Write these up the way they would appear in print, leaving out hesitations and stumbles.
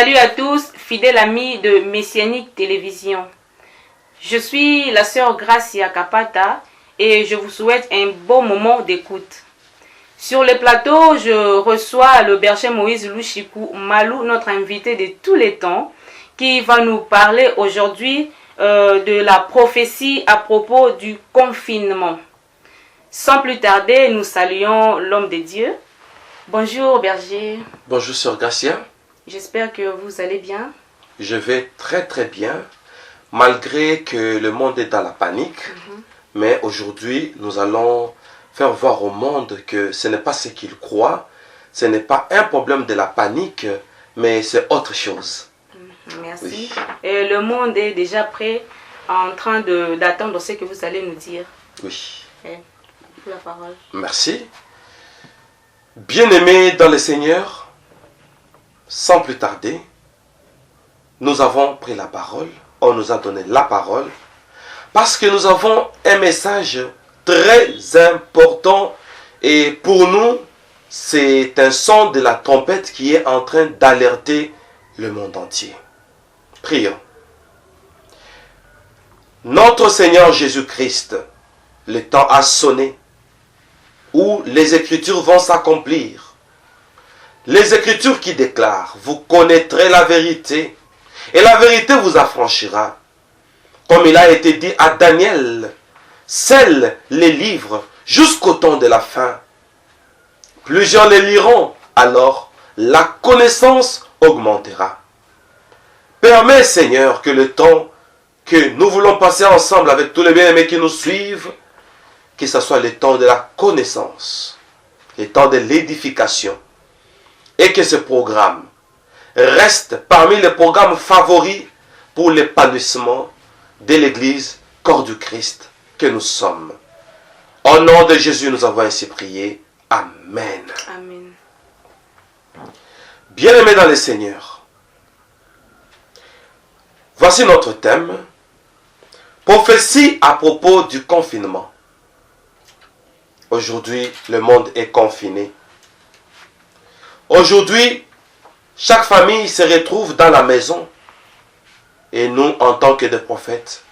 Salut à tous, fidèles amis de Messianique Télévision. Je suis la sœur Gracia Capata et je vous souhaite un bon moment d'écoute. Sur le plateau, je reçois le berger Moïse Louchikou Malou, notre invité de tous les temps, qui va nous parler aujourd'hui de la prophétie à propos du confinement. Sans plus tarder, nous saluons l'homme de Dieu. Bonjour berger. Bonjour sœur Gracia. J'espère que vous allez bien. Je vais très très bien, malgré que le monde est dans la panique. Mais aujourd'hui, nous allons faire voir au monde que ce n'est pas ce qu'il croit, ce n'est pas un problème de la panique, mais c'est autre chose. Merci. Oui. Et le monde est déjà prêt, en train d'attendre ce que vous allez nous dire. Oui. La parole. Merci. Bien-aimés dans le Seigneur, sans plus tarder, nous avons pris la parole, on nous a donné la parole, parce que nous avons un message très important et pour nous, c'est un son de la trompette qui est en train d'alerter le monde entier. Prions. Notre Seigneur Jésus-Christ, le temps a sonné où les Écritures vont s'accomplir. Les Écritures qui déclarent, vous connaîtrez la vérité et la vérité vous affranchira. Comme il a été dit à Daniel, scelle les livres jusqu'au temps de la fin. Plusieurs les liront, alors la connaissance augmentera. Permets, Seigneur, que le temps que nous voulons passer ensemble avec tous les bien-aimés qui nous suivent, que ce soit le temps de la connaissance, le temps de l'édification, et que ce programme reste parmi les programmes favoris pour l'épanouissement de l'Église, corps du Christ que nous sommes. Au nom de Jésus, nous avons ainsi prié. Amen. Amen. Bien-aimés dans le Seigneur, voici notre thème, prophétie à propos du confinement. Aujourd'hui, le monde est confiné. Aujourd'hui, chaque famille se retrouve dans la maison. Et nous, en tant que des prophètes,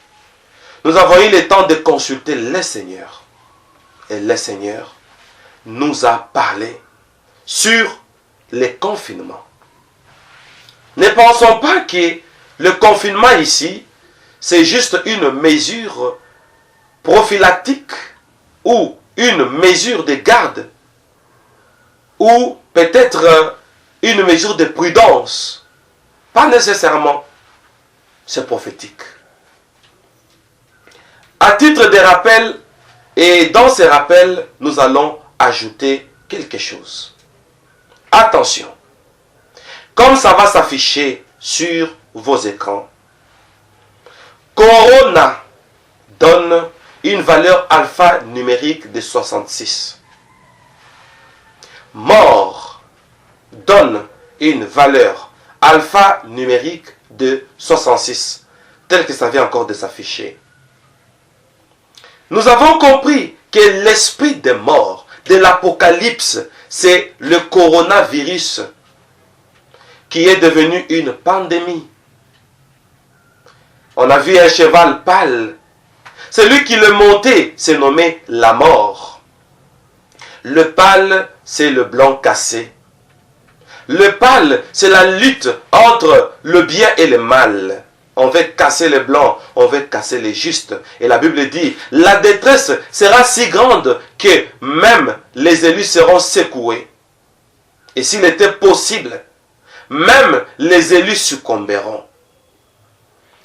nous avons eu le temps de consulter le Seigneur. Et le Seigneur nous a parlé sur les confinements. Ne pensons pas que le confinement ici, c'est juste une mesure prophylactique ou une mesure de garde ou peut-être une mesure de prudence. Pas nécessairement. C'est prophétique. À titre de rappel, et dans ces rappels, nous allons ajouter quelque chose. Attention. Comme ça va s'afficher sur vos écrans, Corona donne une valeur alphanumérique de 66. Mort donne une valeur alphanumérique de 66, tel que ça vient encore de s'afficher. Nous avons compris que l'esprit des morts de l'Apocalypse, c'est le coronavirus qui est devenu une pandémie. On a vu un cheval pâle. Celui qui le montait s'est nommé la mort. Le pâle, c'est le blanc cassé. Le pâle, c'est la lutte entre le bien et le mal. On veut casser les blancs, on veut casser les justes. Et la Bible dit, la détresse sera si grande que même les élus seront secoués. Et s'il était possible, même les élus succomberont.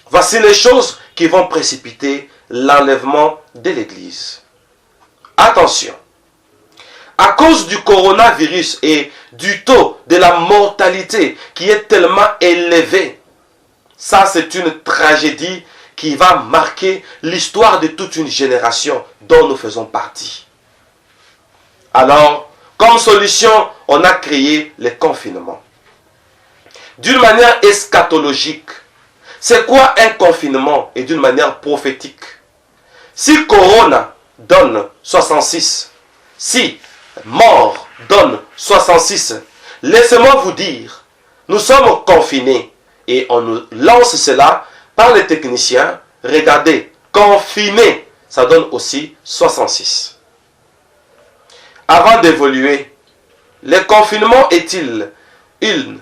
Voici les choses qui vont précipiter l'enlèvement de l'Église. Attention. À cause du coronavirus et du taux de la mortalité qui est tellement élevé, ça c'est une tragédie qui va marquer l'histoire de toute une génération dont nous faisons partie. Alors, comme solution, on a créé le confinement. D'une manière eschatologique, c'est quoi un confinement et d'une manière prophétique? Si Corona donne 66, si mort donne 66, laissez-moi vous dire Nous sommes confinés et on nous lance cela par les techniciens. Regardez, confiné, ça donne aussi 66. Avant d'évoluer, le confinement est-il une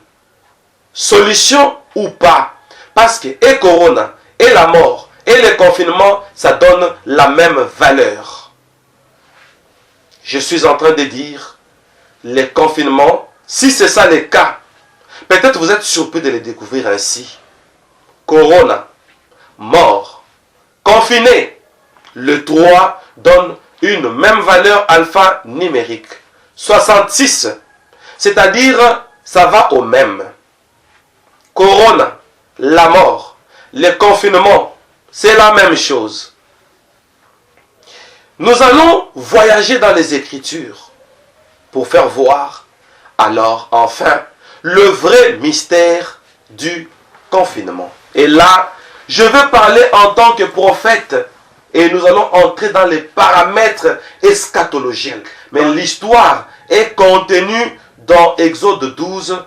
solution ou pas? Parce que et Corona, et la mort, et le confinement, ça donne la même valeur. Je suis en train de dire, le confinement, si c'est ça le cas, peut-être vous êtes surpris de le découvrir ainsi. Corona, mort, confiné, le 3 donne une même valeur alphanumérique. 66, c'est-à-dire ça va au même. Corona, la mort, le confinement, c'est la même chose. Nous allons voyager dans les Écritures pour faire voir, alors enfin, le vrai mystère du confinement. Et là, je veux parler en tant que prophète et nous allons entrer dans les paramètres eschatologiques. Mais l'histoire est contenue dans Exode 12,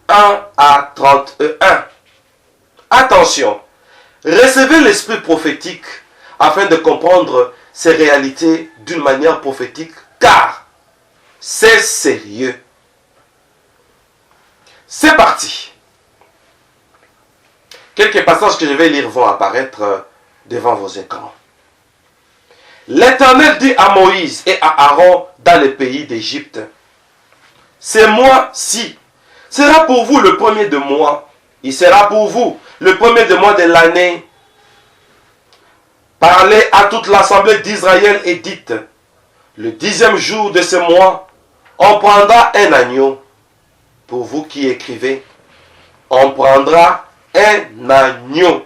1 à 31. Attention, recevez l'esprit prophétique afin de comprendre ces réalités d'une manière prophétique, car c'est sérieux. C'est parti. Quelques passages que je vais lire vont apparaître devant vos écrans. L'Éternel dit à Moïse et à Aaron dans le pays d'Égypte, ce mois-ci sera pour vous le premier de mois. Il sera pour vous le premier de mois de l'année. Parlez à toute l'assemblée d'Israël et dites, le 10e jour de ce mois, on prendra un agneau. Pour vous qui écrivez, on prendra un agneau.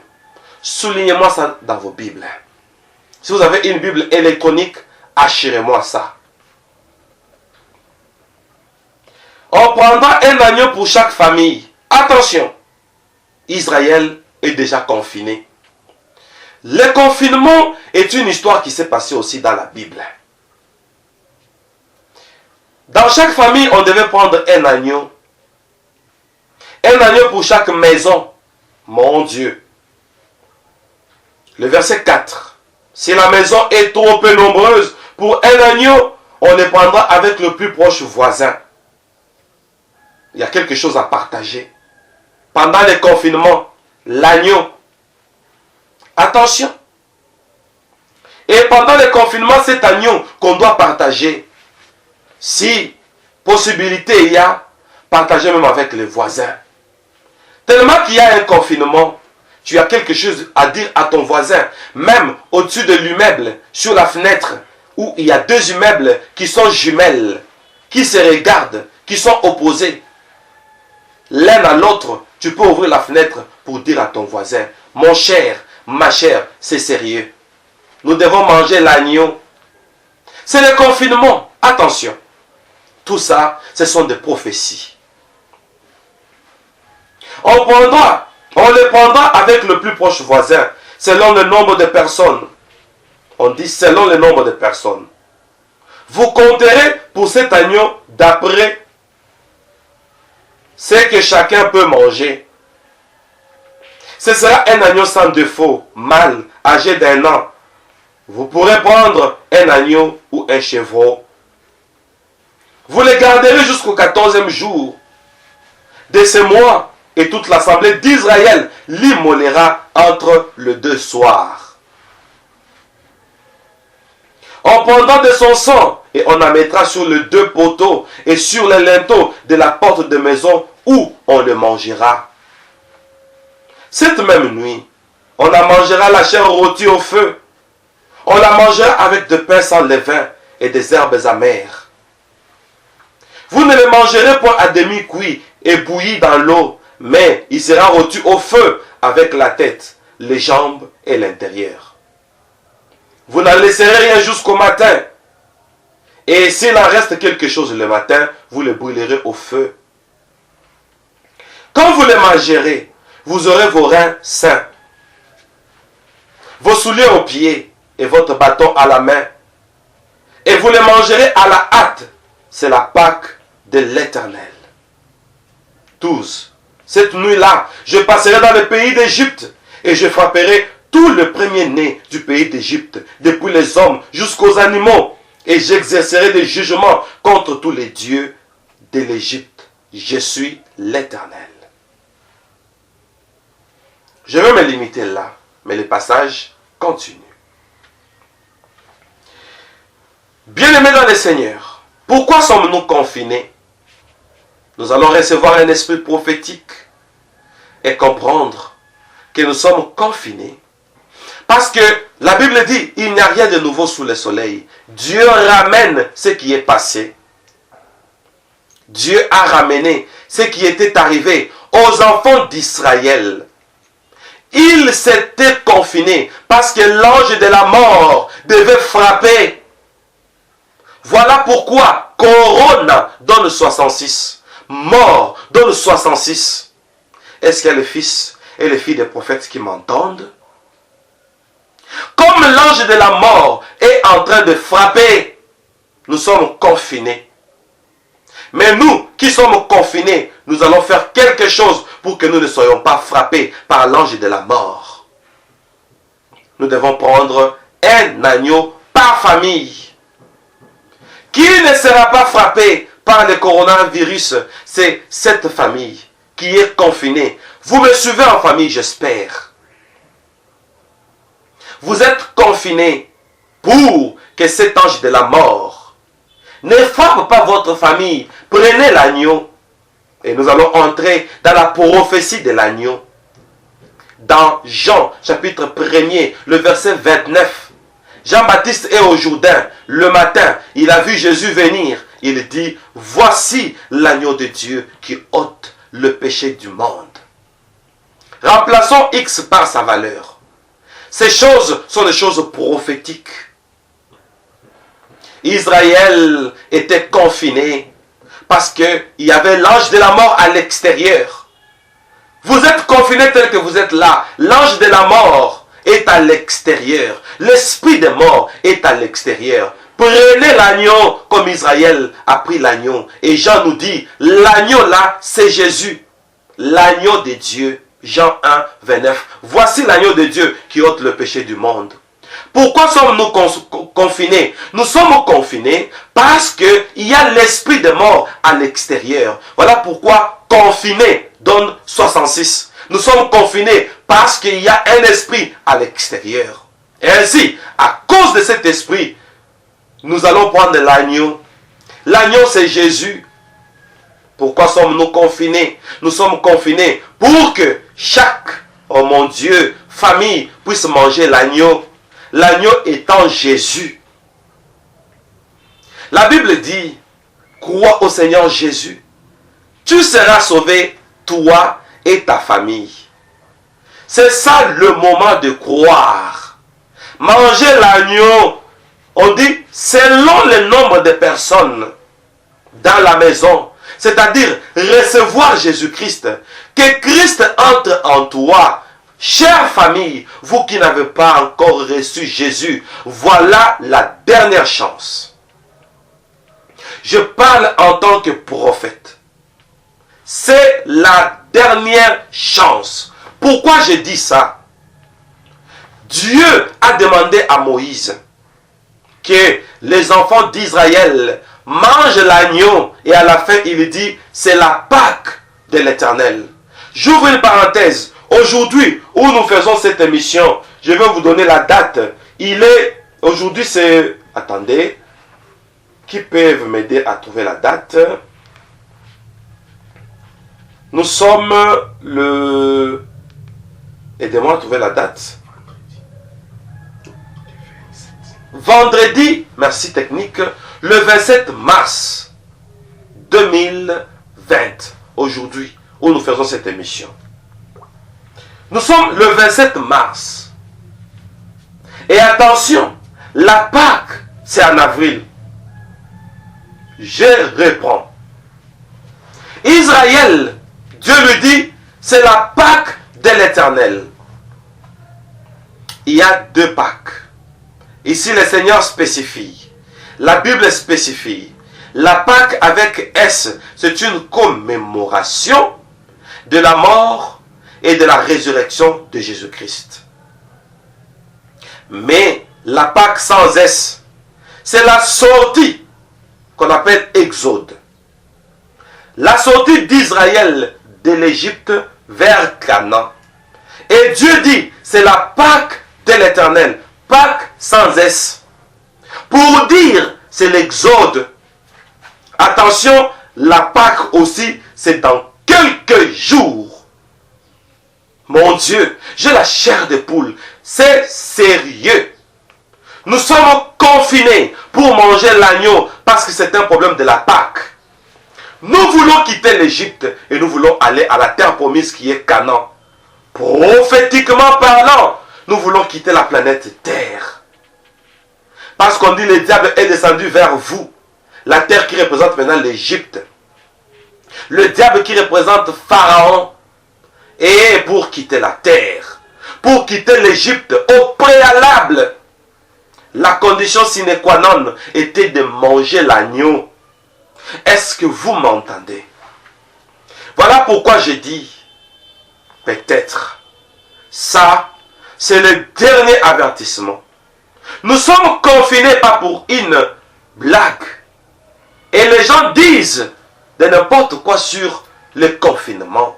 Soulignez-moi ça dans vos Bibles. Si vous avez une Bible électronique, assurez-moi ça. On prendra un agneau pour chaque famille. Attention, Israël est déjà confiné. Le confinement est une histoire qui s'est passée aussi dans la Bible. Dans chaque famille, on devait prendre un agneau. Un agneau pour chaque maison. Mon Dieu. Le verset 4. Si la maison est trop peu nombreuse pour un agneau, on le prendra avec le plus proche voisin. Il y a quelque chose à partager. Pendant le confinement, l'agneau. Attention. Et pendant le confinement, cet agneau qu'on doit partager. Si possibilité il y a, partagez même avec les voisins. Tellement qu'il y a un confinement, tu as quelque chose à dire à ton voisin, même au-dessus de l'immeuble, sur la fenêtre, où il y a deux immeubles qui sont jumelles, qui se regardent, qui sont opposés. L'un à l'autre, tu peux ouvrir la fenêtre pour dire à ton voisin, mon cher, ma chère, c'est sérieux. Nous devons manger l'agneau. C'est le confinement. Attention. Tout ça, ce sont des prophéties. On le prendra avec le plus proche voisin, selon le nombre de personnes. On dit selon le nombre de personnes. Vous compterez pour cet agneau d'après ce que chacun peut manger. Ce sera un agneau sans défaut, mâle, âgé d'1 an. Vous pourrez prendre un agneau ou un chevreau. Vous les garderez jusqu'au 14e jour de ce mois et toute l'assemblée d'Israël l'immolera entre les 2 soirs. On prendra de son sang et on en mettra sur les 2 poteaux et sur les linteaux de la porte de maison où on le mangera. Cette même nuit, on en mangera la chair rôtie au feu. On la mangera avec de pain sans levain et des herbes amères. Vous ne le mangerez pas à demi cuit et bouilli dans l'eau, mais il sera rôti au feu avec la tête, les jambes et l'intérieur. Vous n'en laisserez rien jusqu'au matin. Et s'il en reste quelque chose le matin, vous le brûlerez au feu. Quand vous le mangerez, vous aurez vos reins sains, vos souliers aux pieds et votre bâton à la main. Et vous le mangerez à la hâte. C'est la Pâque de l'Éternel. 12. cette nuit-là, je passerai dans le pays d'Égypte et je frapperai tout le premier-né du pays d'Égypte, depuis les hommes jusqu'aux animaux, et j'exercerai des jugements contre tous les dieux de l'Égypte. Je suis l'Éternel. Je vais me limiter là, mais le passage continue. Bien-aimés dans le Seigneur, pourquoi sommes-nous confinés? Nous allons recevoir un esprit prophétique et comprendre que nous sommes confinés. Parce que la Bible dit, il n'y a rien de nouveau sous le soleil. Dieu ramène ce qui est passé. Dieu a ramené ce qui était arrivé aux enfants d'Israël. Ils s'étaient confinés parce que l'ange de la mort devait frapper. Voilà pourquoi Corona donne 66. Mort donne 66. Est-ce qu'il y a le fils et les filles des prophètes qui m'entendent? Comme l'ange de la mort est en train de frapper, nous sommes confinés. Mais nous qui sommes confinés, nous allons faire quelque chose pour que nous ne soyons pas frappés par l'ange de la mort. Nous devons prendre un agneau par famille. Qui ne sera pas frappé par le coronavirus? C'est cette famille qui est confinée. Vous me suivez en famille, j'espère. Vous êtes confinés pour que cet ange de la mort ne frappe pas votre famille. Prenez l'agneau et nous allons entrer dans la prophétie de l'agneau. Dans Jean chapitre 1er, le verset 29. Jean-Baptiste est au Jourdain. Le matin, il a vu Jésus venir. Il dit, voici l'agneau de Dieu qui ôte le péché du monde. Remplaçons X par sa valeur. Ces choses sont des choses prophétiques. Israël était confiné parce qu'il y avait l'ange de la mort à l'extérieur. Vous êtes confinés tel que vous êtes là. L'ange de la mort est à l'extérieur. L'esprit de mort est à l'extérieur. Prenez l'agneau comme Israël a pris l'agneau. Et Jean nous dit, l'agneau là, c'est Jésus. L'agneau de Dieu. Jean 1, 29. Voici l'agneau de Dieu qui ôte le péché du monde. Pourquoi sommes-nous confinés? Nous sommes confinés parce qu'il y a l'esprit de mort à l'extérieur. Voilà pourquoi confiné donne 66. Nous sommes confinés parce qu'il y a un esprit à l'extérieur. Et ainsi, à cause de cet esprit, nous allons prendre l'agneau. L'agneau, c'est Jésus. Pourquoi sommes-nous confinés? Nous sommes confinés pour que chaque, oh mon Dieu, famille puisse manger l'agneau. L'agneau étant Jésus. La Bible dit, crois au Seigneur Jésus. Tu seras sauvé, toi et ta famille. C'est ça le moment de croire. Manger l'agneau, on dit, selon le nombre de personnes dans la maison. C'est-à-dire recevoir Jésus-Christ. Que Christ entre en toi. Chère famille, vous qui n'avez pas encore reçu Jésus, voilà la dernière chance. Je parle en tant que prophète. C'est la dernière chance. Pourquoi je dis ça? Dieu a demandé à Moïse que les enfants d'Israël mange l'agneau et à la fin il dit c'est la Pâque de l'Éternel. J'ouvre une parenthèse. Aujourd'hui où nous faisons cette émission, je vais vous donner la date. Aujourd'hui c'est, attendez, qui peuvent m'aider à trouver la date? Nous sommes le, aidez-moi à trouver la date. Vendredi, merci technique, le 27 mars 2020, aujourd'hui, où nous faisons cette émission. Nous sommes le 27 mars. Et attention, la Pâque, c'est en avril. Je reprends. Israël, Dieu lui dit, c'est la Pâque de l'Éternel. Il y a deux Pâques. Ici, le Seigneur spécifie. La Bible spécifie. La Pâque avec S, c'est une commémoration de la mort et de la résurrection de Jésus-Christ. Mais la Pâque sans S, c'est la sortie qu'on appelle Exode. La sortie d'Israël de l'Égypte vers Canaan. Et Dieu dit, c'est la Pâque de l'Éternel. Pâque sans S. Pour dire, c'est l'Exode. Attention, la Pâque aussi, c'est dans quelques jours. Mon Dieu, j'ai la chair de poule. C'est sérieux. Nous sommes confinés pour manger l'agneau parce que c'est un problème de la Pâque. Nous voulons quitter l'Égypte et nous voulons aller à la terre promise qui est Canaan. Prophétiquement parlant, nous voulons quitter la planète Terre. Parce qu'on dit le diable est descendu vers vous. La terre qui représente maintenant l'Égypte. Le diable qui représente Pharaon. Et pour quitter la terre, pour quitter l'Égypte, au préalable, la condition sine qua non était de manger l'agneau. Est-ce que vous m'entendez? Voilà pourquoi je dis, peut-être, ça, c'est le dernier avertissement. Nous sommes confinés pas pour une blague. Et les gens disent de n'importe quoi sur le confinement.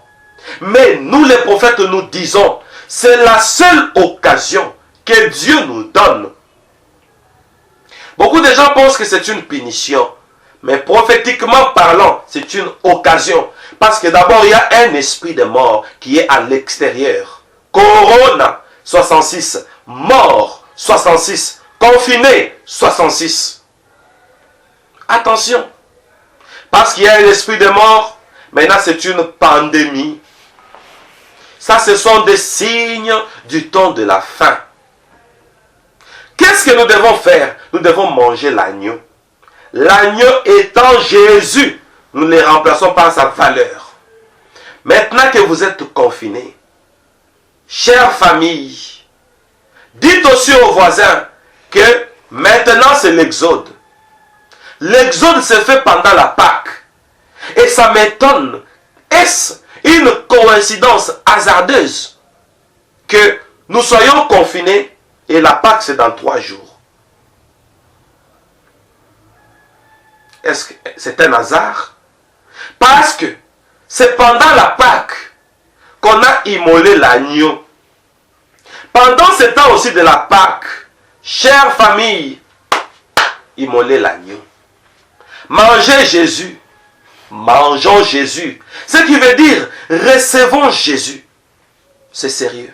Mais nous les prophètes nous disons, c'est la seule occasion que Dieu nous donne. Beaucoup de gens pensent que c'est une punition. Mais prophétiquement parlant, c'est une occasion. Parce que d'abord, il y a un esprit de mort qui est à l'extérieur. Corona, 66. Mort, 66. Confiné, 66. Attention. Parce qu'il y a un esprit de mort, maintenant c'est une pandémie. Ça, ce sont des signes du temps de la fin. Qu'est-ce que nous devons faire? Nous devons manger l'agneau. L'agneau étant Jésus, nous les remplaçons par sa valeur. Maintenant que vous êtes confinés, chère famille, dites aussi aux voisins que maintenant c'est l'Exode. L'Exode se fait pendant la Pâque. Et ça m'étonne. Est-ce une coïncidence hasardeuse que nous soyons confinés et la Pâque c'est dans 3 jours? Est-ce que c'est un hasard? Parce que c'est pendant la Pâque qu'on a immolé l'agneau. Pendant ce temps aussi de la Pâque, chère famille, immolez l'agneau. Mangez Jésus. Mangeons Jésus. Ce qui veut dire, recevons Jésus. C'est sérieux.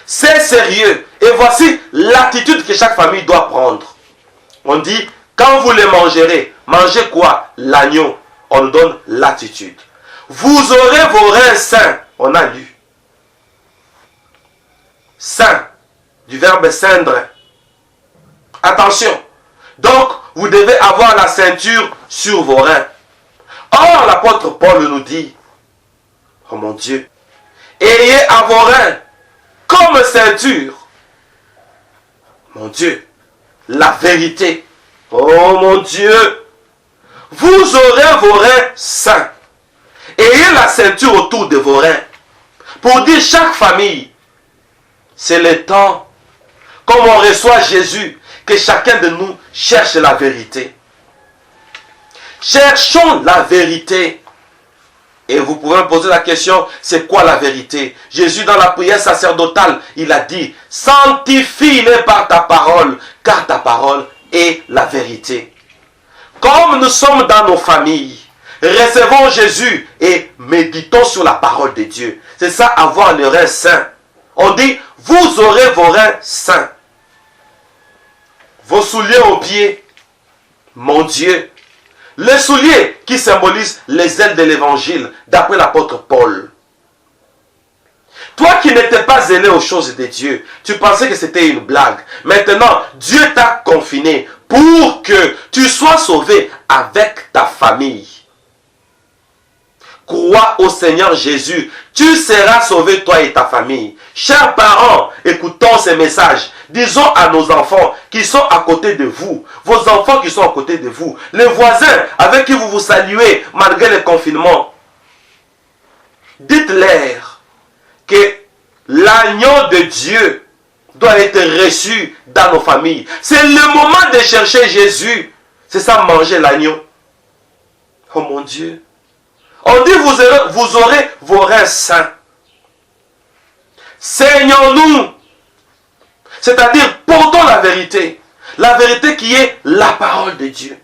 C'est sérieux. Et voici l'attitude que chaque famille doit prendre. On dit, quand vous les mangerez, mangez quoi? L'agneau. On nous donne l'attitude. Vous aurez vos reins sains. On a lu. Saint. Du verbe ceindre. Attention. Donc, vous devez avoir la ceinture sur vos reins. Or, l'apôtre Paul nous dit, oh mon Dieu, ayez à vos reins comme ceinture, mon Dieu, la vérité. Oh mon Dieu, vous aurez vos reins sains. Ayez la ceinture autour de vos reins. Pour dire chaque famille, c'est le temps, comme on reçoit Jésus, que chacun de nous cherche la vérité. Cherchons la vérité. Et vous pouvez me poser la question, c'est quoi la vérité? Jésus dans la prière sacerdotale, il a dit, sanctifie-les par ta parole, car ta parole est la vérité. Comme nous sommes dans nos familles, recevons Jésus et méditons sur la parole de Dieu. C'est ça, avoir le rein saint. On dit, vous aurez vos reins saints. Vos souliers aux pieds, mon Dieu. Les souliers qui symbolisent les ailes de l'évangile, d'après l'apôtre Paul. Toi qui n'étais pas zélé aux choses de Dieu, tu pensais que c'était une blague. Maintenant, Dieu t'a confiné pour que tu sois sauvé avec ta famille. Crois au Seigneur Jésus, tu seras sauvé toi et ta famille. Chers parents, écoutons ces messages. Disons à nos enfants qui sont à côté de vous, vos enfants qui sont à côté de vous, les voisins avec qui vous vous saluez malgré le confinement. dites-leur que l'agneau de Dieu doit être reçu dans nos familles. C'est le moment de chercher Jésus. C'est ça, manger l'agneau. Oh mon Dieu. On dit vous aurez vos reins sains. Saignons-nous. C'est-à-dire, portons la vérité. La vérité qui est la parole de Dieu.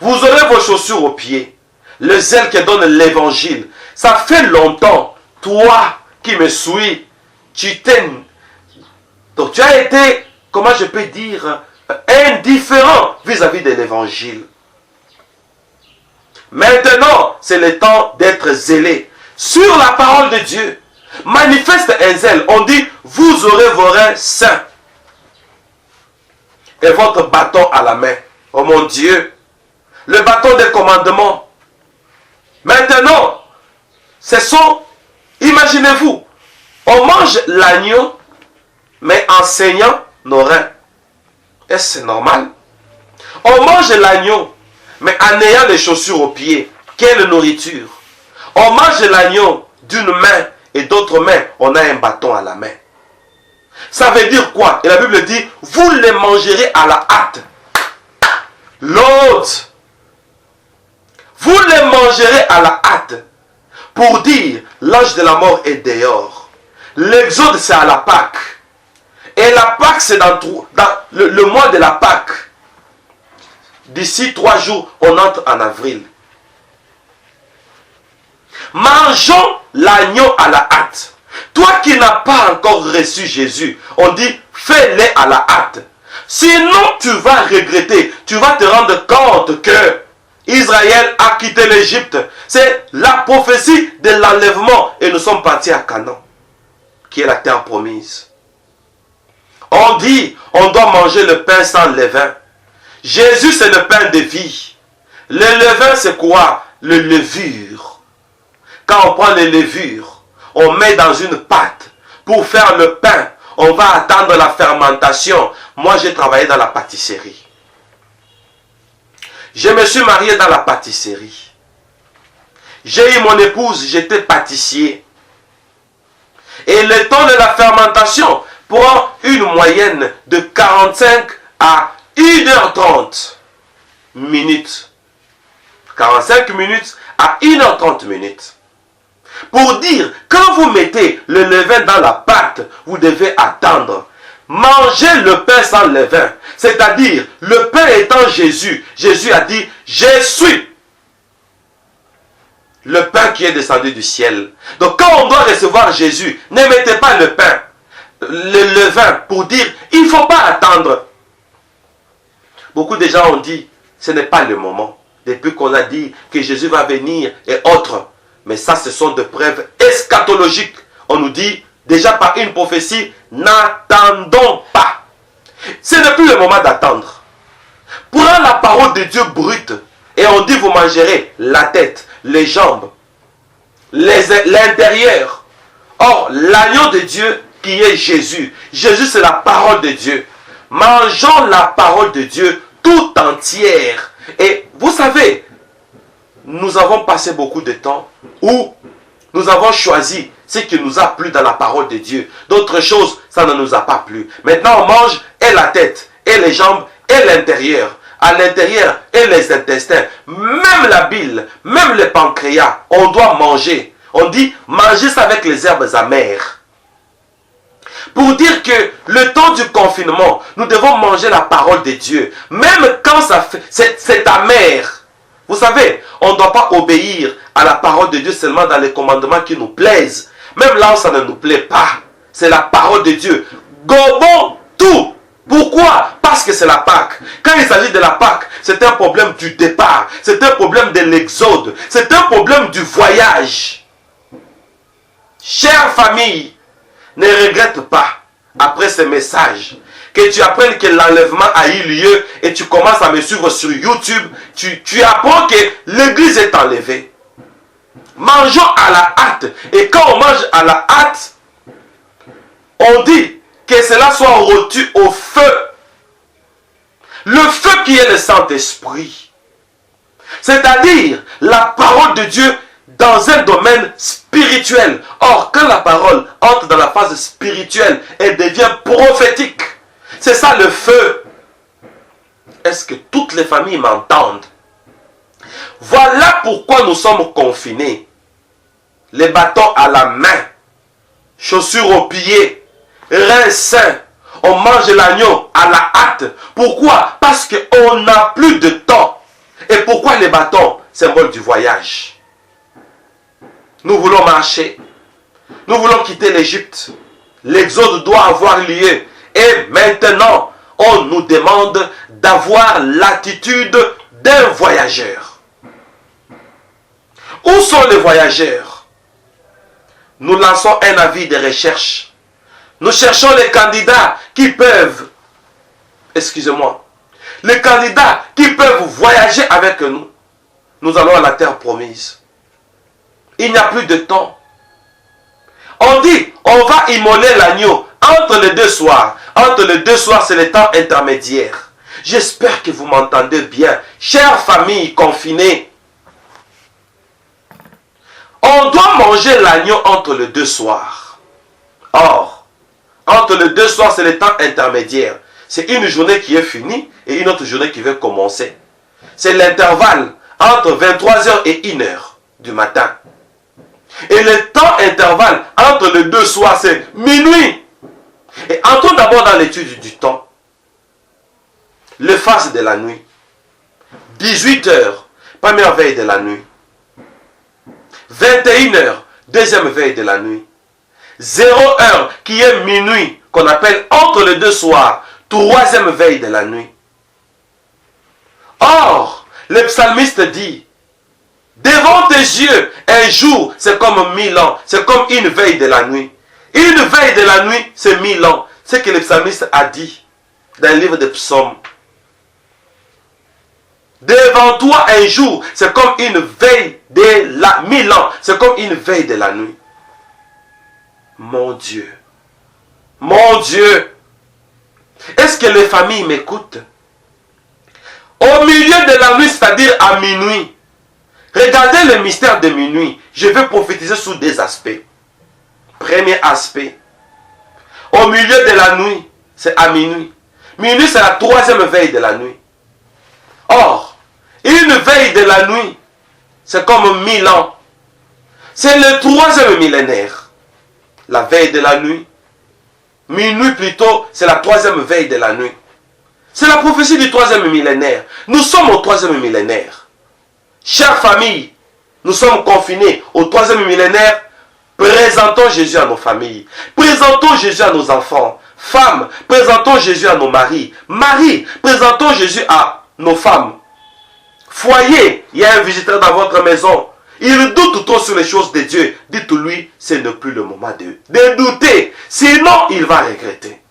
Vous aurez vos chaussures aux pieds. Le zèle qui donne l'évangile. Ça fait longtemps, toi qui me suis, tu t'aimes. Donc tu as été, comment je peux dire, indifférent vis-à-vis de l'évangile. Maintenant, c'est le temps d'être zélé sur la parole de Dieu. Manifeste un zèle. On dit, vous aurez vos reins sains. Et votre bâton à la main. Oh mon Dieu. Le bâton des commandements. Maintenant, ce sont, imaginez-vous, on mange l'agneau, mais en saignant nos reins. Est-ce normal? On mange l'agneau, mais en ayant les chaussures aux pieds. Quelle nourriture? On mange l'agneau d'une main et d'autre main, on a un bâton à la main. Ça veut dire quoi? Et la Bible dit, vous les mangerez à la hâte. L'autre, vous les mangerez à la hâte. Pour dire, l'ange de la mort est dehors. L'exode, c'est à la Pâque. Et la Pâque, c'est dans le mois de la Pâque. D'ici 3 jours, on entre en avril. Mangeons l'agneau à la hâte. Toi qui n'as pas encore reçu Jésus, on dit, fais-le à la hâte. Sinon, tu vas regretter. Tu vas te rendre compte que Israël a quitté l'Égypte. C'est la prophétie de l'enlèvement. Et nous sommes partis à Canaan, qui est la terre promise. On dit, on doit manger le pain sans levain. Jésus, c'est le pain de vie. Le levain, c'est quoi? Le levure. Quand on prend les levures, on met dans une pâte pour faire le pain. On va attendre la fermentation. Moi, j'ai travaillé dans la pâtisserie. Je me suis marié dans la pâtisserie. J'ai eu mon épouse, j'étais pâtissier. Et le temps de la fermentation prend une moyenne de 45 à 1h30 minutes. 45 minutes à 1h30 minutes. Pour dire, quand vous mettez le levain dans la pâte, vous devez attendre. Mangez le pain sans levain. C'est-à-dire, le pain étant Jésus. Jésus a dit, je suis le pain qui est descendu du ciel. Donc quand on doit recevoir Jésus, ne mettez pas le pain, le levain, pour dire, il ne faut pas attendre. Beaucoup de gens ont dit, ce n'est pas le moment. Depuis qu'on a dit que Jésus va venir et autres. Mais ça, ce sont des preuves eschatologiques. On nous dit, déjà par une prophétie, n'attendons pas. Ce n'est plus le moment d'attendre. Prends la parole de Dieu brute et on dit, vous mangerez la tête, les jambes, l'intérieur. Or, l'agneau de Dieu qui est Jésus. Jésus, c'est la parole de Dieu. Mangeons la parole de Dieu tout entière. Et vous savez, nous avons passé beaucoup de temps où nous avons choisi ce qui nous a plu dans la parole de Dieu. D'autres choses, ça ne nous a pas plu. Maintenant, on mange et la tête, et les jambes, et l'intérieur. À l'intérieur, et les intestins. Même la bile, même le pancréas, on doit manger. On dit, mangez ça avec les herbes amères. Pour dire que le temps du confinement, nous devons manger la parole de Dieu. Même quand c'est amer. Vous savez, on ne doit pas obéir à la parole de Dieu seulement dans les commandements qui nous plaisent. Même là où ça ne nous plaît pas. C'est la parole de Dieu. Gobons tout. Pourquoi? Parce que c'est la Pâque. Quand il s'agit de la Pâque, c'est un problème du départ. C'est un problème de l'exode. C'est un problème du voyage. Chère famille, ne regrette pas, après ce message, que tu apprennes que l'enlèvement a eu lieu et tu commences à me suivre sur YouTube. Tu apprends que l'église est enlevée. Mangeons à la hâte. Et quand on mange à la hâte, on dit que cela soit rôti au feu. Le feu qui est le Saint-Esprit. C'est-à-dire la parole de Dieu dans un domaine spirituel. Or, quand la parole entre dans la phase spirituelle, elle devient prophétique. C'est ça le feu. Est-ce que toutes les familles m'entendent? Voilà pourquoi nous sommes confinés. Les bâtons à la main, chaussures aux pieds, reins sains. On mange l'agneau à la hâte. Pourquoi? Parce qu'on n'a plus de temps. Et pourquoi les bâtons? Symbole du voyage. Nous voulons marcher. Nous voulons quitter l'Égypte. L'exode doit avoir lieu. Et maintenant, on nous demande d'avoir l'attitude d'un voyageur. Où sont les voyageurs? Nous lançons un avis de recherche. Nous cherchons les candidats qui peuvent, les candidats qui peuvent voyager avec nous. Nous allons à la terre promise. Il n'y a plus de temps. On dit, on va immoler l'agneau entre les deux soirs. Entre les deux soirs, c'est le temps intermédiaire. J'espère que vous m'entendez bien. Chères familles confinées, on doit manger l'agneau entre les deux soirs. Or, entre les deux soirs, c'est le temps intermédiaire. C'est une journée qui est finie et une autre journée qui va commencer. C'est l'intervalle entre 23h et 1h du matin. Et le temps intervalle entre les deux soirs, c'est minuit. Et entrons d'abord dans l'étude du temps. Le phase de la nuit. 18h, première veille de la nuit. 21h, deuxième veille de la nuit. 0h, qui est minuit, qu'on appelle entre les deux soirs, troisième veille de la nuit. Or, le psalmiste dit, devant tes yeux, un jour, c'est comme 1000 ans, c'est comme une veille de la nuit. Une veille de la nuit, c'est 1000 ans. C'est ce que le psalmiste a dit dans le livre des psaumes. Devant toi, un jour, c'est comme une veille de la 1000 ans, c'est comme une veille de la nuit. Mon Dieu, mon Dieu, est-ce que les familles m'écoutent? Au milieu de la nuit, c'est-à-dire à minuit, regardez le mystère de minuit. Je vais prophétiser sur des aspects. Premier aspect, au milieu de la nuit, c'est à minuit. Minuit, c'est la troisième veille de la nuit. Or, une veille de la nuit, c'est comme 1000 ans. C'est le troisième millénaire. La veille de la nuit, minuit plutôt, c'est la troisième veille de la nuit. C'est la prophétie du troisième millénaire. Nous sommes au troisième millénaire. Chère famille, nous sommes confinés au troisième millénaire. Présentons Jésus à nos familles. Présentons Jésus à nos enfants. Femmes, présentons Jésus à nos maris. Maris, présentons Jésus à nos femmes. Foyer, il y a un visiteur dans votre maison. Il doute trop sur les choses de Dieu. Dites-lui, ce n'est plus le moment de douter. Sinon, il va regretter.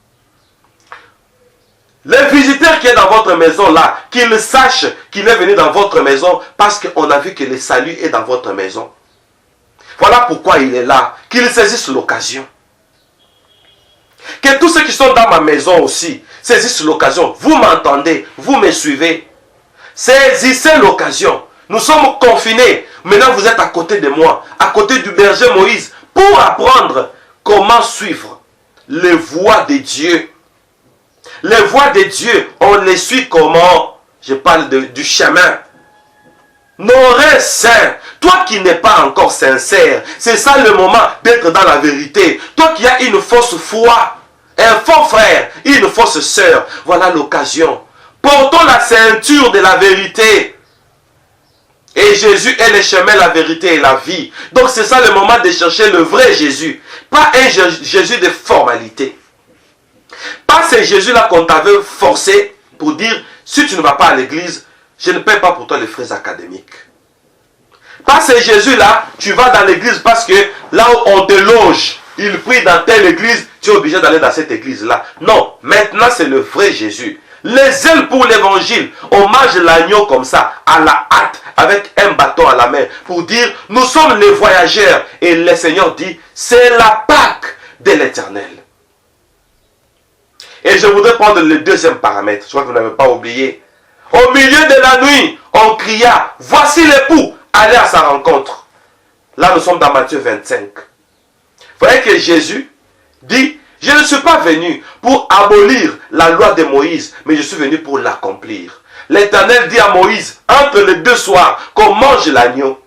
Le visiteur qui est dans votre maison là, qu'il sache qu'il est venu dans votre maison parce qu'on a vu que le salut est dans votre maison. Voilà pourquoi il est là. Qu'il saisisse l'occasion. Que tous ceux qui sont dans ma maison aussi saisissent l'occasion. Vous m'entendez, vous me suivez. Saisissez l'occasion. Nous sommes confinés. Maintenant vous êtes à côté de moi, à côté du berger Moïse, pour apprendre comment suivre les voies de Dieu. Les voies de Dieu, on les suit comment? Je parle du chemin. Nos reins saints, toi qui n'es pas encore sincère, c'est ça le moment d'être dans la vérité. Toi qui as une fausse foi, un faux frère, une fausse sœur, voilà l'occasion. Portons la ceinture de la vérité. Et Jésus est le chemin, la vérité et la vie. Donc c'est ça le moment de chercher le vrai Jésus. Pas un Jésus de formalité. Pas ce Jésus-là qu'on t'avait forcé pour dire, si tu ne vas pas à l'église, je ne paie pas pour toi les frais académiques. Pas ce Jésus-là, tu vas dans l'église parce que là où on te loge, il prie dans telle église, tu es obligé d'aller dans cette église-là. Non, maintenant c'est le vrai Jésus. Les ailes pour l'évangile, on mange l'agneau comme ça, à la hâte, avec un bâton à la main, pour dire, nous sommes les voyageurs. Et le Seigneur dit, c'est la Pâque de l'Éternel. Et je voudrais prendre le deuxième paramètre, je crois que vous n'avez pas oublié. Au milieu de la nuit, on cria, voici l'époux, allez à sa rencontre. Là, nous sommes dans Matthieu 25. Vous voyez que Jésus dit, je ne suis pas venu pour abolir la loi de Moïse, mais je suis venu pour l'accomplir. L'Éternel dit à Moïse, entre les deux soirs, qu'on mange l'agneau.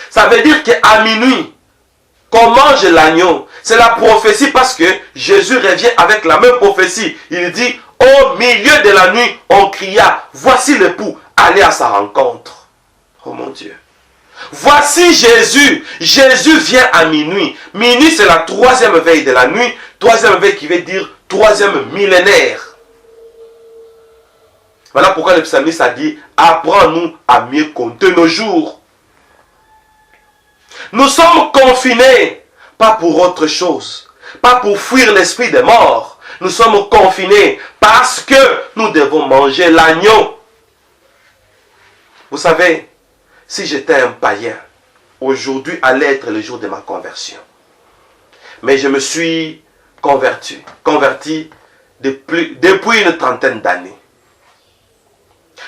Ça veut dire qu'à minuit, qu'on mange l'agneau. C'est la prophétie parce que Jésus revient avec la même prophétie. Il dit, au milieu de la nuit, on cria, voici l'époux, allez à sa rencontre. Oh mon Dieu. Voici Jésus. Jésus vient à minuit. Minuit, c'est la troisième veille de la nuit. Troisième veille qui veut dire troisième millénaire. Voilà pourquoi le psalmiste a dit, apprends-nous à mieux compter nos jours. Nous sommes confinés, pas pour autre chose, pas pour fuir l'esprit des morts. Nous sommes confinés parce que nous devons manger l'agneau. Vous savez, si j'étais un païen, aujourd'hui allait être le jour de ma conversion. Mais je me suis converti depuis une trentaine d'années.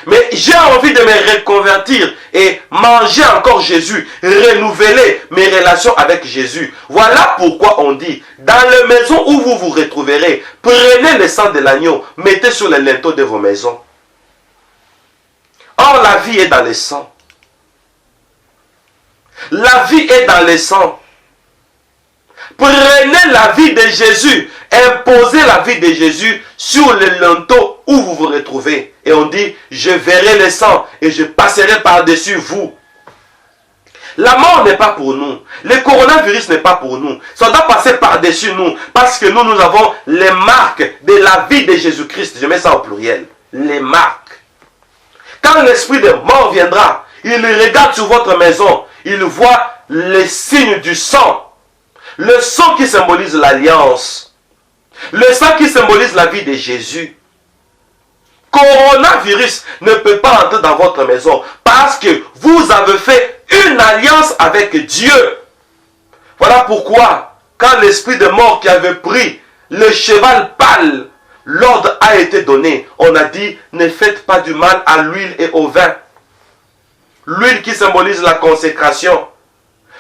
Mais j'ai envie de me reconvertir et manger encore Jésus, renouveler mes relations avec Jésus. Voilà pourquoi on dit, dans les maisons où vous vous retrouverez, prenez le sang de l'agneau, mettez sur les linteaux de vos maisons. Or, la vie est dans le sang. La vie est dans le sang. Prenez la vie de Jésus, imposez la vie de Jésus sur le linteau où vous vous retrouvez. Et on dit, je verrai le sang et je passerai par-dessus vous. La mort n'est pas pour nous. Le coronavirus n'est pas pour nous. Ça doit passer par-dessus nous. Parce que nous avons les marques de la vie de Jésus-Christ. Je mets ça au pluriel. Les marques. Quand l'esprit de mort viendra, il regarde sur votre maison. Il voit les signes du sang. Le sang qui symbolise l'alliance. Le sang qui symbolise la vie de Jésus. Coronavirus ne peut pas entrer dans votre maison parce que vous avez fait une alliance avec Dieu. Voilà pourquoi, quand l'esprit de mort qui avait pris le cheval pâle, l'ordre a été donné. On a dit, ne faites pas du mal à l'huile et au vin. L'huile qui symbolise la consécration.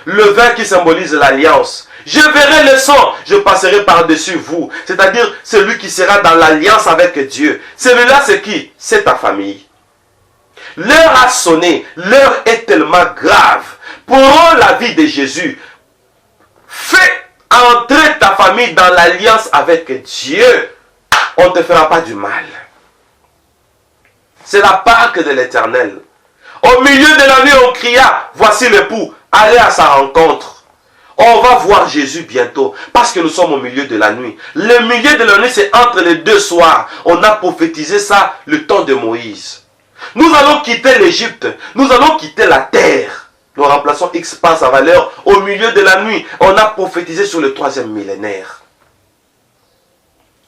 Le vin qui symbolise l'alliance. Je verrai le sang, je passerai par-dessus vous. C'est-à-dire celui qui sera dans l'alliance avec Dieu. Celui-là, c'est qui? C'est ta famille. L'heure a sonné. L'heure est tellement grave. Pour la vie de Jésus, fais entrer ta famille dans l'alliance avec Dieu. On ne te fera pas du mal. C'est la Pâque de l'Éternel. Au milieu de la nuit, on cria, voici l'époux, allez à sa rencontre. On va voir Jésus bientôt, parce que nous sommes au milieu de la nuit. Le milieu de la nuit, c'est entre les deux soirs. On a prophétisé ça le temps de Moïse. Nous allons quitter l'Égypte, nous allons quitter la terre. Nous remplaçons X par sa valeur au milieu de la nuit. On a prophétisé sur le troisième millénaire.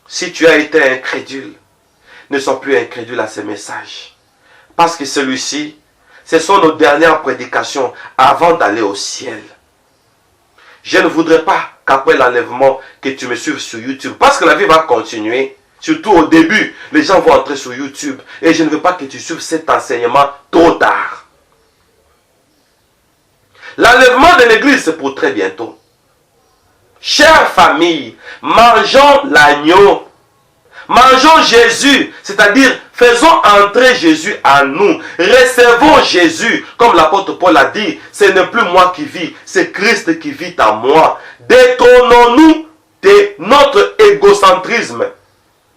Si tu as été incrédule, ne sois plus incrédule à ces messages. Parce que celui-ci, ce sont nos dernières prédications avant d'aller au ciel. Je ne voudrais pas qu'après l'enlèvement, que tu me suives sur YouTube. Parce que la vie va continuer. Surtout au début, les gens vont entrer sur YouTube. Et je ne veux pas que tu suives cet enseignement trop tard. L'enlèvement de l'église, c'est pour très bientôt. Chère famille, mangeons l'agneau. Mangeons Jésus, c'est-à-dire faisons entrer Jésus en nous. Recevons Jésus, comme l'apôtre Paul a dit, ce n'est plus moi qui vis, c'est Christ qui vit en moi. Détournons-nous de notre égocentrisme.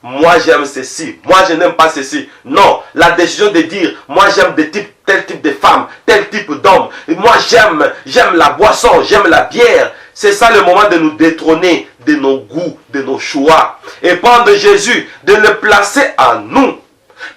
Moi j'aime ceci, moi je n'aime pas ceci. Non, la décision de dire, moi j'aime tel type de femme, tel type d'homme. Moi j'aime la boisson, j'aime la bière. C'est ça le moment de nous détrôner de nos goûts, de nos choix. Et prendre Jésus, de le placer en nous.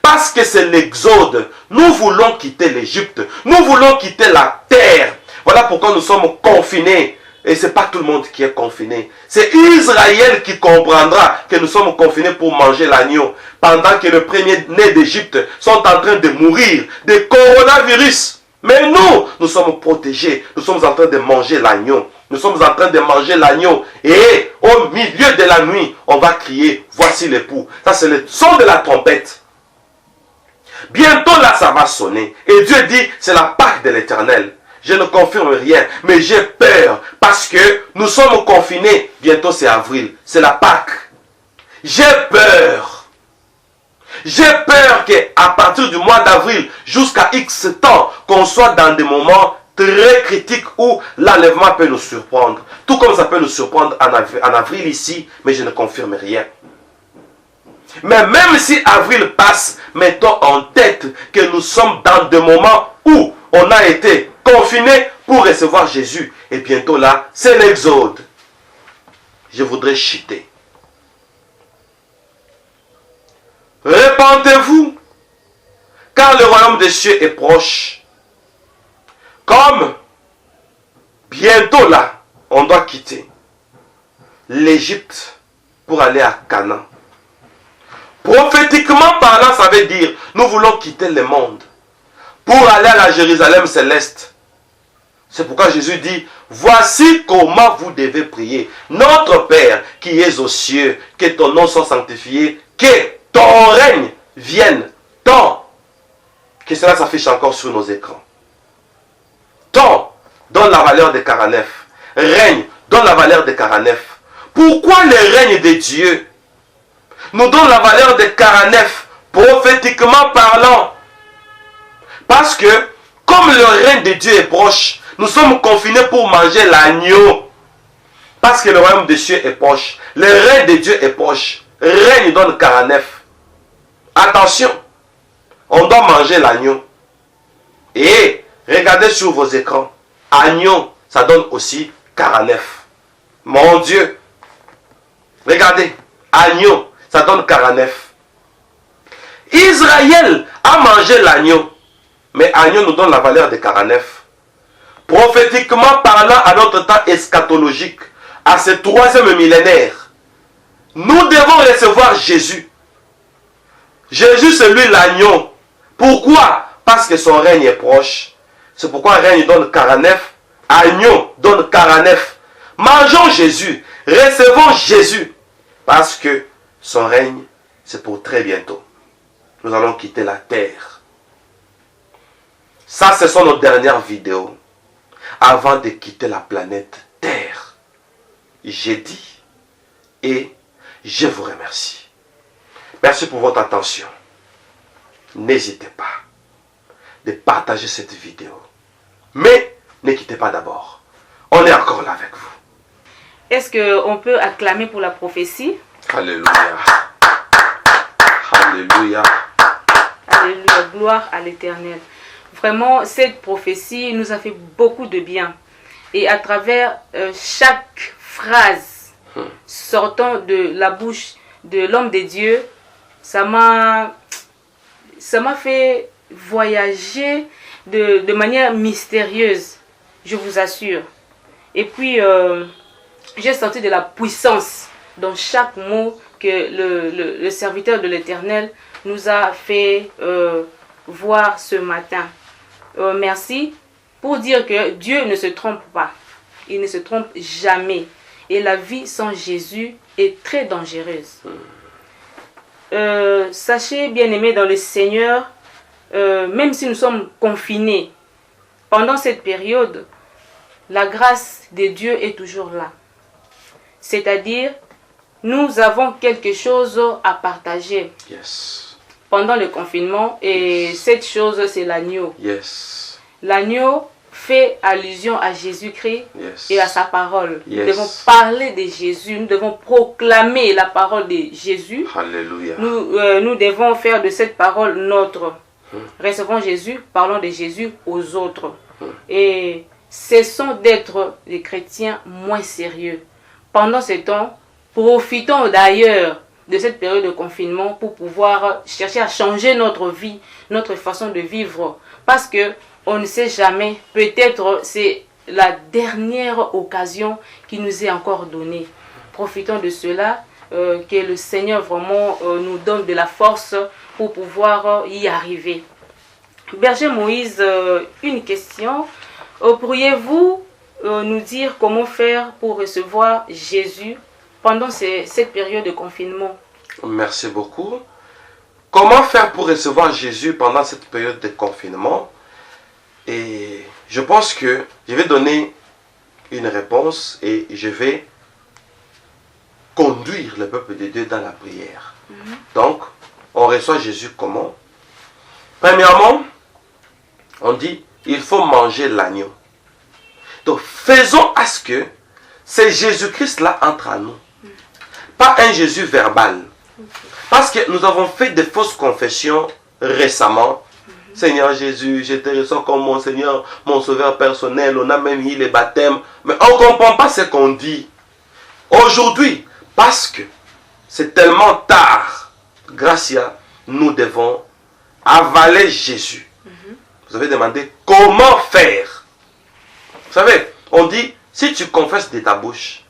Parce que c'est l'exode. Nous voulons quitter l'Égypte. Nous voulons quitter la terre. Voilà pourquoi nous sommes confinés. Et ce n'est pas tout le monde qui est confiné. C'est Israël qui comprendra que nous sommes confinés pour manger l'agneau. Pendant que les premiers-nés d'Égypte sont en train de mourir de coronavirus. Mais nous sommes protégés. Nous sommes en train de manger l'agneau. Nous sommes en train de manger l'agneau. Et au milieu de la nuit, on va crier, voici l'époux. Ça, c'est le son de la trompette. Bientôt là, ça va sonner. Et Dieu dit, c'est la Pâque de l'Éternel. Je ne confirme rien, mais j'ai peur parce que nous sommes confinés. Bientôt c'est avril, c'est la Pâque. J'ai peur. J'ai peur qu'à partir du mois d'avril jusqu'à X temps, qu'on soit dans des moments très critiques où l'enlèvement peut nous surprendre. Tout comme ça peut nous surprendre en avril ici, mais je ne confirme rien. Mais même si avril passe, mettons en tête que nous sommes dans des moments où on a été confinés pour recevoir Jésus. Et bientôt là, c'est l'exode. Je voudrais chuter. Répentez-vous, car le royaume des cieux est proche. Comme bientôt là, on doit quitter l'Égypte pour aller à Canaan. Prophétiquement parlant, ça veut dire, nous voulons quitter le monde pour aller à la Jérusalem céleste. C'est pourquoi Jésus dit, voici comment vous devez prier. Notre Père qui es aux cieux, que ton nom soit sanctifié, que ton règne vienne. Ton, que cela s'affiche encore sur nos écrans. Ton donne la valeur de 49. Règne donne la valeur de 49. Pourquoi le règne de Dieu nous donne la valeur de 49, prophétiquement parlant? Parce que, comme le règne de Dieu est proche, nous sommes confinés pour manger l'agneau. Parce que le royaume des cieux est proche. Le règne de Dieu est proche. Règne donne 49. Attention, on doit manger l'agneau. Et regardez sur vos écrans. Agneau, ça donne aussi 49. Mon Dieu. Regardez, agneau, ça donne 49. Israël a mangé l'agneau. Mais agneau nous donne la valeur de 49. Prophétiquement parlant, à notre temps eschatologique, à ce 3e millénaire, nous devons recevoir Jésus. Jésus, c'est lui l'agneau. Pourquoi? Parce que son règne est proche. C'est pourquoi règne donne 49, agneau donne 49. Mangeons Jésus, recevons Jésus. Parce que son règne, c'est pour très bientôt. Nous allons quitter la terre. Ça, ce sont nos dernières vidéos avant de quitter la planète Terre. J'ai dit et je vous remercie. Merci pour votre attention. N'hésitez pas de partager cette vidéo. Mais ne quittez pas d'abord. On est encore là avec vous. Est-ce qu'on peut acclamer pour la prophétie? Alléluia. Alléluia. Alléluia. Gloire à l'Éternel. Vraiment, cette prophétie nous a fait beaucoup de bien. Et à travers chaque phrase sortant de la bouche de l'homme de Dieu, ça m'a fait voyager de manière mystérieuse, je vous assure. Et puis, j'ai senti de la puissance dans chaque mot que le serviteur de l'Éternel nous a fait voir ce matin. Merci pour dire que Dieu ne se trompe pas. Il ne se trompe jamais. Et la vie sans Jésus est très dangereuse. Sachez, bien-aimés dans le Seigneur, même si nous sommes confinés, pendant cette période, la grâce de Dieu est toujours là. C'est-à-dire, nous avons quelque chose à partager. Yes. Pendant le confinement, et cette chose, c'est l'agneau. Yes. L'agneau fait allusion à Jésus-Christ et à sa parole. Yes. Nous devons parler de Jésus, nous devons proclamer la parole de Jésus. Alléluia. Nous devons faire de cette parole notre. Recevons Jésus, parlons de Jésus aux autres. Et cessons d'être des chrétiens moins sérieux. Pendant ce temps, profitons d'ailleurs de cette période de confinement pour pouvoir chercher à changer notre vie, notre façon de vivre. Parce que on ne sait jamais, peut-être c'est la dernière occasion qui nous est encore donnée. Profitons de cela, que le Seigneur vraiment nous donne de la force pour pouvoir y arriver. Berger Moïse, une question. Pourriez-vous nous dire comment faire pour recevoir Jésus pendant cette période de confinement? Merci beaucoup. Comment faire pour recevoir Jésus pendant cette période de confinement? Et Je pense que je vais donner une réponse et je vais conduire le peuple de Dieu dans la prière. Donc, on reçoit Jésus comment? Premièrement, on dit, il faut manger l'agneau. Donc, faisons à ce que c'est Jésus-Christ là entre à nous. Pas un Jésus verbal. Parce que nous avons fait des fausses confessions récemment. Seigneur Jésus, je te reçois comme mon Seigneur, mon sauveur personnel. On a même mis les baptêmes. Mais on ne comprend pas ce qu'on dit. Aujourd'hui, parce que c'est tellement tard, Gracia, nous devons avaler Jésus. Vous avez demandé comment faire. Vous savez, on dit, si tu confesses de ta bouche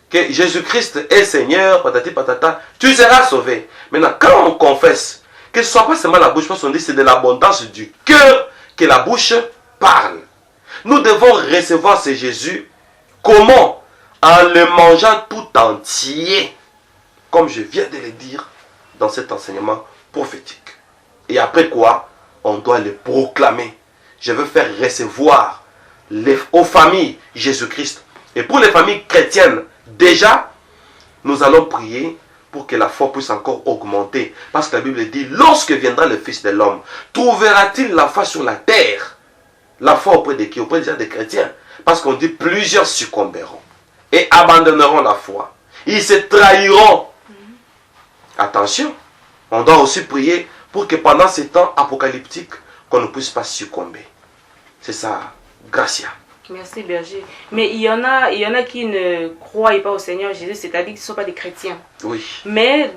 que Jésus-Christ est Seigneur, patati patata, tu seras sauvé. Maintenant, quand on confesse, que ce ne soit pas seulement la bouche, parce qu'on dit c'est de l'abondance du cœur que la bouche parle. Nous devons recevoir ce Jésus. Comment? En le mangeant tout entier, comme je viens de le dire dans cet enseignement prophétique. Et après quoi, on doit le proclamer. Je veux faire recevoir aux familles Jésus-Christ. Et pour les familles chrétiennes, déjà, nous allons prier pour que la foi puisse encore augmenter. Parce que la Bible dit, lorsque viendra le Fils de l'homme, trouvera-t-il la foi sur la terre? La foi auprès de qui? Auprès déjà des chrétiens. Parce qu'on dit, plusieurs succomberont et abandonneront la foi. Ils se trahiront. Attention, on doit aussi prier pour que pendant ces temps apocalyptiques, qu'on ne puisse pas succomber. C'est ça, Gracia. Merci Berger. Mais il y en a qui ne croient pas au Seigneur Jésus, c'est-à-dire qu'ils ne sont pas des chrétiens. Oui. Mais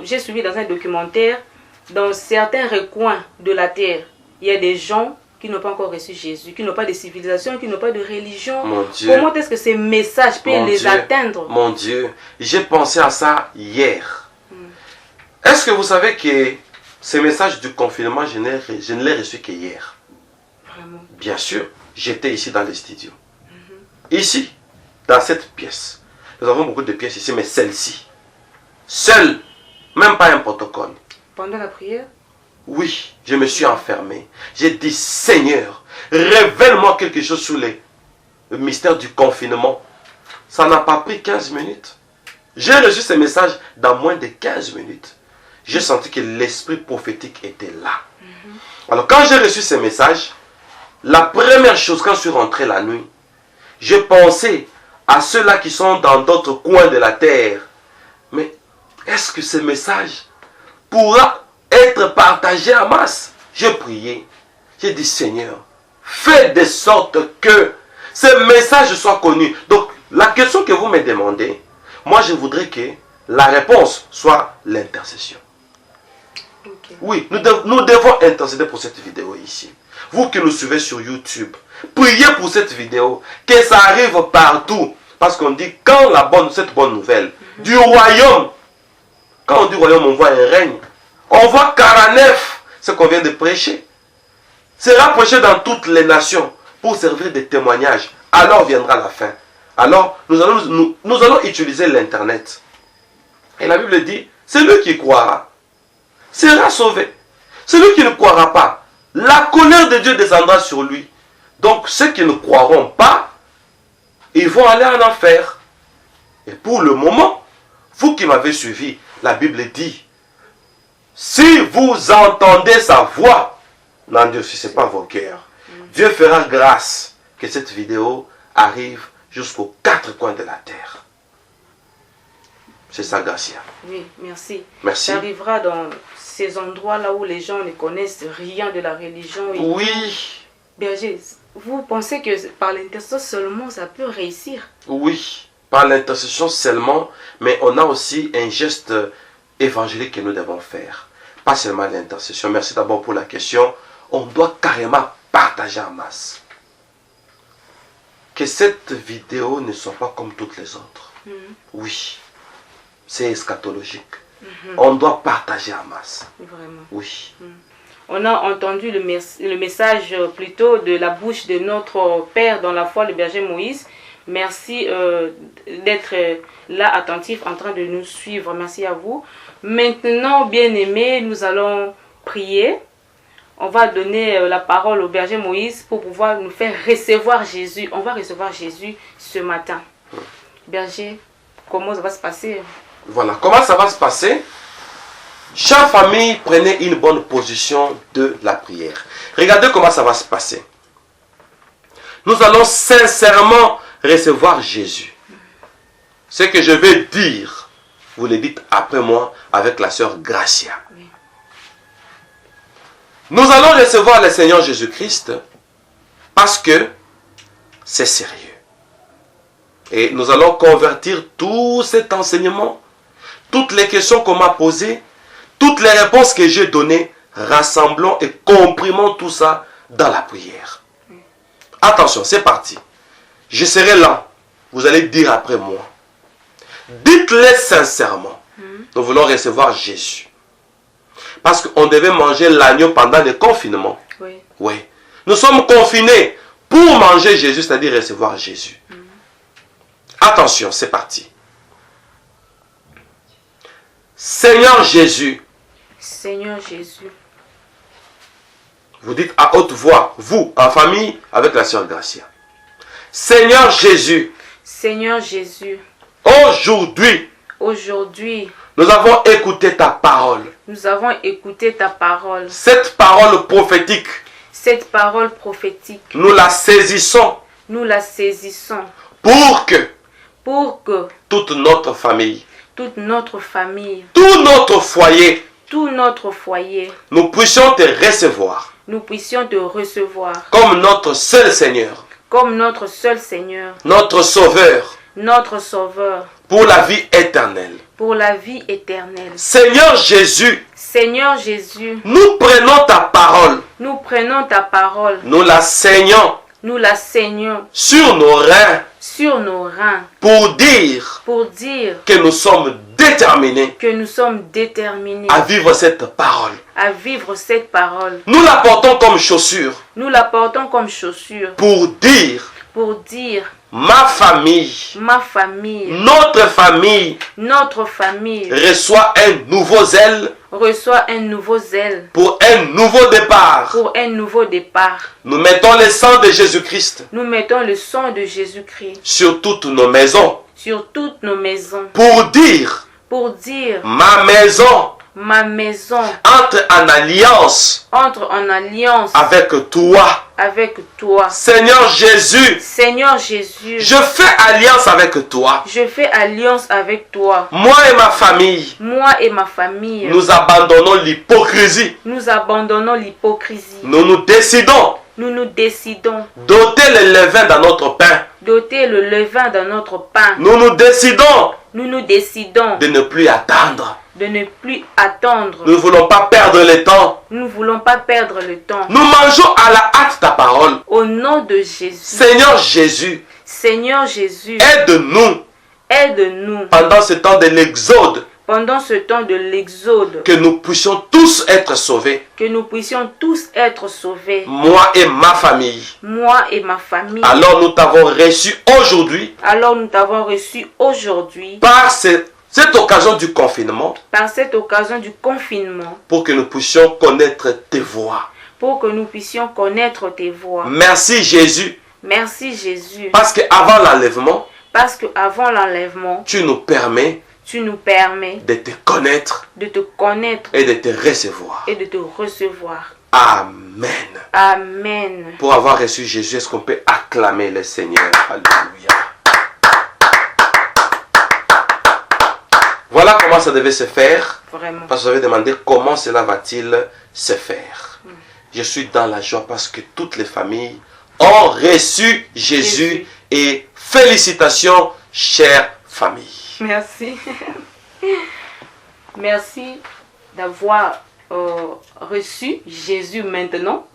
j'ai suivi dans un documentaire, dans certains recoins de la terre, il y a des gens qui n'ont pas encore reçu Jésus, qui n'ont pas de civilisation, qui n'ont pas de religion. Mon Dieu. Comment est-ce que ces messages peuvent les atteindre? Mon Dieu, j'ai pensé à ça hier. Est-ce que vous savez que ces messages du confinement, je ne les reçus que hier? Vraiment? Bien sûr, j'étais ici dans les studios. Ici, dans cette pièce. Nous avons beaucoup de pièces ici, mais celle-ci. Seule, même pas un protocole. Pendant la prière? Oui, je me suis enfermé. J'ai dit, Seigneur, révèle-moi quelque chose sur le mystère du confinement. Ça n'a pas pris 15 minutes. J'ai reçu ces messages dans moins de 15 minutes. J'ai senti que l'esprit prophétique était là. Alors quand j'ai reçu ces messages, la première chose, quand je suis rentré la nuit, je pensais à ceux-là qui sont dans d'autres coins de la terre. Mais est-ce que ce message pourra être partagé en masse? J'ai prié. J'ai dit, Seigneur, fais de sorte que ce message soit connu. Donc, la question que vous me demandez, moi je voudrais que la réponse soit l'intercession. Okay. Oui, nous devons intercéder pour cette vidéo ici. Vous qui nous suivez sur YouTube, priez pour cette vidéo, que ça arrive partout. Parce qu'on dit, quand cette bonne nouvelle du royaume, quand on dit royaume, on voit un règne. On voit 49, ce qu'on vient de prêcher. Sera prêché dans toutes les nations pour servir de témoignage. Alors viendra la fin. Alors, nous allons utiliser l'Internet. Et la Bible dit, celui qui croira sera sauvé. Celui qui ne croira pas, la colère de Dieu descendra sur lui. Donc ceux qui ne croiront pas, ils vont aller en enfer. Et pour le moment, vous qui m'avez suivi, la Bible dit, si vous entendez sa voix, n'endurcissez pas vos cœurs. Dieu fera grâce que cette vidéo arrive jusqu'aux 4 coins de la terre. C'est ça, Gracia. Oui, merci. Merci. Ça arrivera dans ces endroits-là où les gens ne connaissent rien de la religion. Et oui. Berger, vous pensez que par l'intercession seulement, ça peut réussir? Oui, par l'intercession seulement, mais on a aussi un geste évangélique que nous devons faire. Pas seulement l'intercession. Merci d'abord pour la question. On doit carrément partager en masse. Que cette vidéo ne soit pas comme toutes les autres. Oui, c'est eschatologique. On doit partager en masse. Vraiment. Oui. On a entendu le message plutôt de la bouche de notre Père dans la foi, le berger Moïse. Merci d'être là, attentif, en train de nous suivre. Merci à vous. Maintenant, bien-aimés, nous allons prier on va donner la parole au berger Moïse pour pouvoir nous faire recevoir Jésus. On va recevoir Jésus ce matin. Berger, comment ça va se passer? Voilà, comment ça va se passer? Chaque famille prenait une bonne position de la prière. Regardez comment ça va se passer. Nous allons sincèrement recevoir Jésus. Ce que je vais dire, vous le dites après moi avec la sœur Gracia. Oui. Nous allons recevoir le Seigneur Jésus-Christ parce que c'est sérieux. Et nous allons convertir tout cet enseignement, toutes les questions qu'on m'a posées, toutes les réponses que j'ai données, rassemblons et comprimons tout ça dans la prière. Attention, c'est parti. Je serai là. Vous allez dire après moi. Dites-le sincèrement. Nous voulons recevoir Jésus. Parce qu'on devait manger l'agneau pendant le confinement. Oui. Oui. Nous sommes confinés pour manger Jésus, c'est-à-dire recevoir Jésus. Attention, c'est parti. Seigneur Jésus. Seigneur Jésus. Vous dites à haute voix, vous, en famille, avec la sœur Gracia. Seigneur Jésus. Seigneur Jésus. Aujourd'hui. Aujourd'hui. Nous avons écouté ta parole. Nous avons écouté ta parole. Cette parole prophétique. Cette parole prophétique. Nous la saisissons. Nous la saisissons. Pour que toute notre famille. Toute notre famille. Tout notre foyer. Tout notre foyer. Nous puissions te recevoir. Nous puissions te recevoir. Comme notre seul Seigneur. Comme notre seul Seigneur. Notre Sauveur. Notre Sauveur. Pour la vie éternelle. Pour la vie éternelle. Seigneur Jésus. Seigneur Jésus. Nous prenons ta parole. Nous prenons ta parole. Nous la saignons. Nous la saignons. Sur nos reins. Sur nos reins. Pour dire. Que nous sommes déterminés. Que nous sommes déterminés. À vivre cette parole. À vivre cette parole. Nous la portons comme chaussure. Nous la portons comme chaussure. Pour dire. Ma famille. Ma famille. Notre famille. Notre famille. Reçoit un nouveau zèle. Reçoit un nouveau zèle. Pour un nouveau départ. Pour un nouveau départ. Nous mettons le sang de Jésus-Christ. Nous mettons le sang de Jésus-Christ. Sur toutes nos maisons. Sur toutes nos maisons. Pour dire. Ma maison. Ma maison. Entre en alliance. Entre en alliance. Avec toi. Avec toi. Seigneur Jésus. Seigneur Jésus. Je fais alliance avec toi. Je fais alliance avec toi. Moi et ma famille. Moi et ma famille. Nous abandonnons l'hypocrisie. Nous abandonnons l'hypocrisie. Nous nous décidons. Nous nous décidons. Doter le levain dans notre pain. Doter le levain dans notre pain. Nous nous décidons. Nous nous décidons. De ne plus attendre. De ne plus attendre. Nous ne voulons pas perdre le temps. Nous ne voulons pas perdre le temps. Nous mangeons à la hâte ta parole. Au nom de Jésus. Seigneur Jésus. Seigneur Jésus. Aide-nous. Aide-nous. Pendant ce temps de l'exode. Pendant ce temps de l'exode. Que nous puissions tous être sauvés. Que nous puissions tous être sauvés. Moi et ma famille. Moi et ma famille. Alors nous t'avons reçu aujourd'hui. Alors nous t'avons reçu aujourd'hui. Par cette occasion du confinement. Par cette occasion du confinement. Pour que nous puissions connaître tes voies. Pour que nous puissions connaître tes voies. Merci Jésus. Merci Jésus. Parce qu'avant l'enlèvement. Parce qu'avant l'enlèvement. Tu nous permets. De te connaître. De te connaître. Et de te recevoir. Et de te recevoir. Amen. Amen. Pour avoir reçu Jésus, est-ce qu'on peut acclamer le Seigneur? Alléluia. Voilà comment ça devait se faire. Vraiment. Parce que vous avez demandé comment cela va-t-il se faire. Je suis dans la joie parce que toutes les familles ont reçu Jésus. Et félicitations, chère famille. Merci. Merci d'avoir reçu Jésus maintenant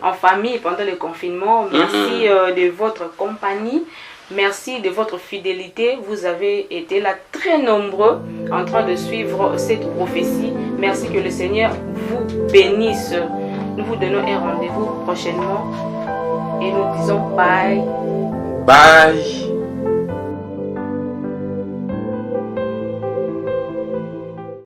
en famille pendant le confinement. Merci de votre compagnie. Merci de votre fidélité. Vous avez été là très nombreux en train de suivre cette prophétie. Merci, que le Seigneur vous bénisse. Nous vous donnons un rendez-vous prochainement et nous disons bye. Bye.